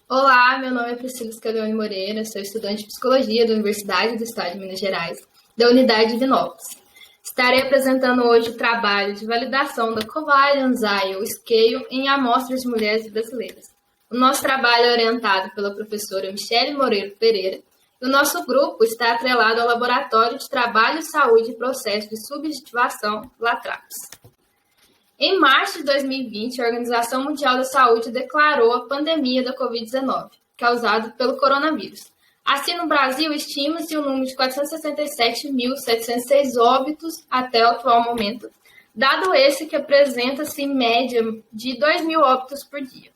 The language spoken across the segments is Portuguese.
Olá, meu nome é Priscila Scalione Moreira, sou estudante de Psicologia da Universidade do Estado de Minas Gerais, da Unidade de Divinópolis. Estarei apresentando hoje o trabalho de validação da Covariance Scale em amostras de mulheres brasileiras. O nosso trabalho é orientado pela professora Michele Moreira Pereira e o nosso grupo está atrelado ao Laboratório de Trabalho, Saúde e Processo de Subjetivação, LATRAPS. Em março de 2020, a Organização Mundial da Saúde declarou a pandemia da Covid-19, causada pelo coronavírus. Assim, no Brasil, estima-se o número de 467.706 óbitos até o atual momento, dado esse que apresenta-se em média de 2.000 óbitos por dia.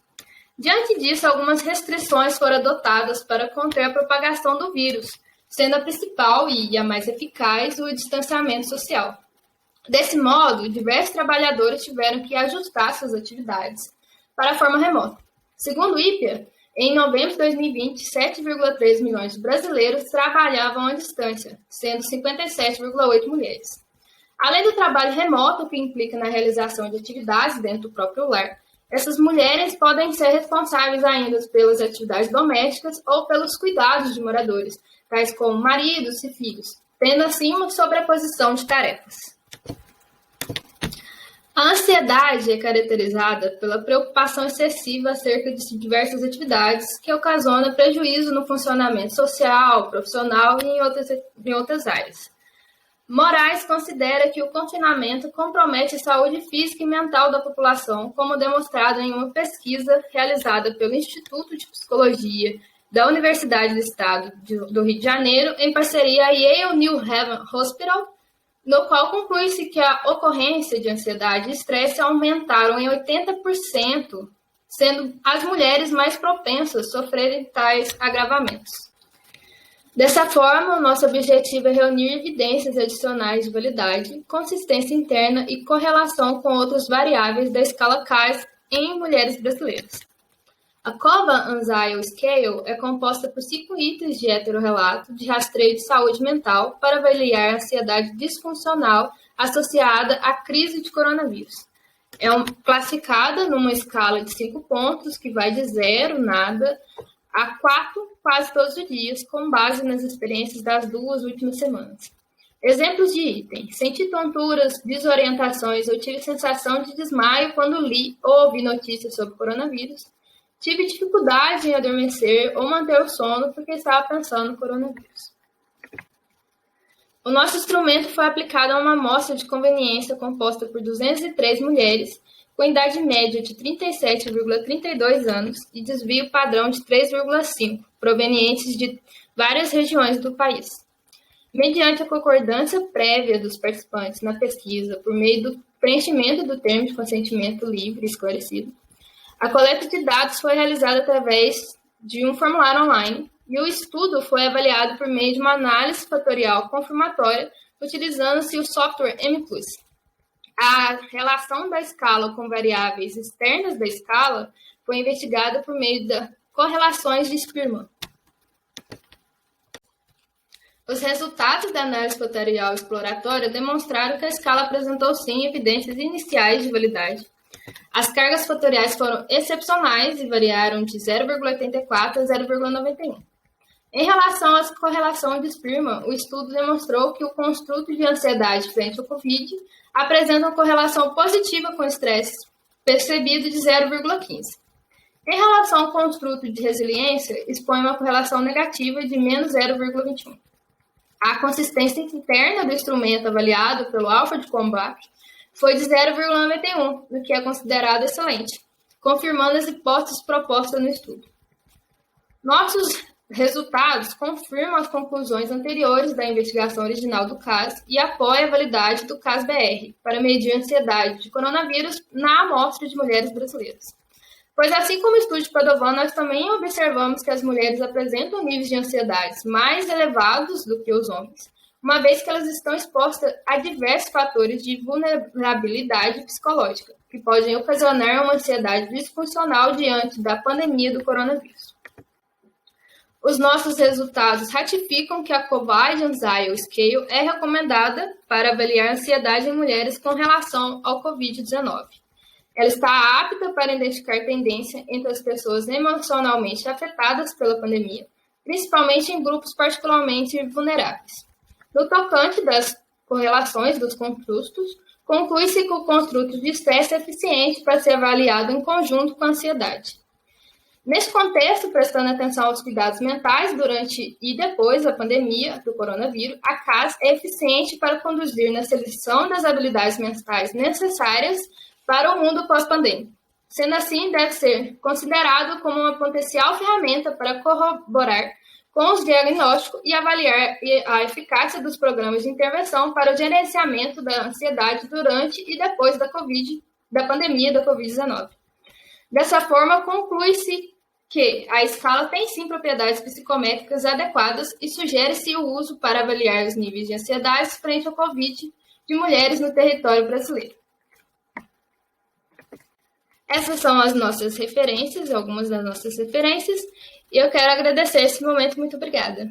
Diante disso, algumas restrições foram adotadas para conter a propagação do vírus, sendo a principal e a mais eficaz o distanciamento social. Desse modo, diversos trabalhadores tiveram que ajustar suas atividades para a forma remota. Segundo o IPEA, em novembro de 2020, 7,3 milhões de brasileiros trabalhavam à distância, sendo 57,8 mulheres. Além do trabalho remoto, que implica na realização de atividades dentro do próprio lar, essas mulheres podem ser responsáveis ainda pelas atividades domésticas ou pelos cuidados de moradores, tais como maridos e filhos, tendo assim uma sobreposição de tarefas. A ansiedade é caracterizada pela preocupação excessiva acerca de diversas atividades que ocasiona prejuízo no funcionamento social, profissional e em outras áreas. Moraes considera que o confinamento compromete a saúde física e mental da população, como demonstrado em uma pesquisa realizada pelo Instituto de Psicologia da Universidade do Estado do Rio de Janeiro, em parceria à Yale New Haven Hospital, no qual conclui-se que a ocorrência de ansiedade e estresse aumentaram em 80%, sendo as mulheres mais propensas a sofrerem tais agravamentos. Dessa forma, o nosso objetivo é reunir evidências adicionais de validade, consistência interna e correlação com outras variáveis da escala CAS em mulheres brasileiras. A Covariance Scale é composta por 5 itens de heterorrelato de rastreio de saúde mental para avaliar a ansiedade disfuncional associada à crise de coronavírus. É classificada numa escala de 5 pontos, que vai de 0, nada, a 4, quase todos os dias, com base nas experiências das 2 últimas semanas. Exemplos de item: senti tonturas, desorientações ou tive sensação de desmaio quando li ou ouvi notícias sobre coronavírus. Tive dificuldade em adormecer ou manter o sono porque estava pensando no coronavírus. O nosso instrumento foi aplicado a uma amostra de conveniência composta por 203 mulheres, com idade média de 37,32 anos e desvio padrão de 3,5, provenientes de várias regiões do país. Mediante a concordância prévia dos participantes na pesquisa por meio do preenchimento do termo de consentimento livre e esclarecido, a coleta de dados foi realizada através de um formulário online e o estudo foi avaliado por meio de uma análise fatorial confirmatória utilizando-se o software M+. A relação da escala com variáveis externas da escala foi investigada por meio de correlações de Spearman. Os resultados da análise fatorial exploratória demonstraram que a escala apresentou sim evidências iniciais de validade. As cargas fatoriais foram excepcionais e variaram de 0,84 a 0,91. Em relação à correlação de Spearman, o estudo demonstrou que o construto de ansiedade frente ao Covid apresenta uma correlação positiva com o estresse percebido de 0,15. Em relação ao construto de resiliência, expõe uma correlação negativa de menos 0,21. A consistência interna do instrumento avaliado pelo Alpha de combate foi de 0,91, o que é considerado excelente, confirmando as hipóteses propostas no estudo. Nossos resultados confirmam as conclusões anteriores da investigação original do CAS e apoiam a validade do CAS-BR para medir a ansiedade de coronavírus na amostra de mulheres brasileiras. Pois assim como o estudo de Padovan, nós também observamos que as mulheres apresentam níveis de ansiedades mais elevados do que os homens, uma vez que elas estão expostas a diversos fatores de vulnerabilidade psicológica, que podem ocasionar uma ansiedade disfuncional diante da pandemia do coronavírus. Os nossos resultados ratificam que a Covariance Scale é recomendada para avaliar a ansiedade em mulheres com relação ao Covid-19. Ela está apta para identificar tendência entre as pessoas emocionalmente afetadas pela pandemia, principalmente em grupos particularmente vulneráveis. No tocante das correlações dos construtos, conclui-se que o construto de estresse é eficiente para ser avaliado em conjunto com a ansiedade. Nesse contexto, prestando atenção aos cuidados mentais durante e depois da pandemia do coronavírus, a CAS é eficiente para conduzir na seleção das habilidades mentais necessárias para o mundo pós-pandêmico. Sendo assim, deve ser considerado como uma potencial ferramenta para corroborar com os diagnósticos e avaliar a eficácia dos programas de intervenção para o gerenciamento da ansiedade durante e depois da pandemia da Covid-19. Dessa forma, conclui-se que a escala tem sim propriedades psicométricas adequadas e sugere-se o uso para avaliar os níveis de ansiedade frente ao Covid de mulheres no território brasileiro. Essas são as nossas referências, algumas das nossas referências, e eu quero agradecer esse momento. Muito obrigada.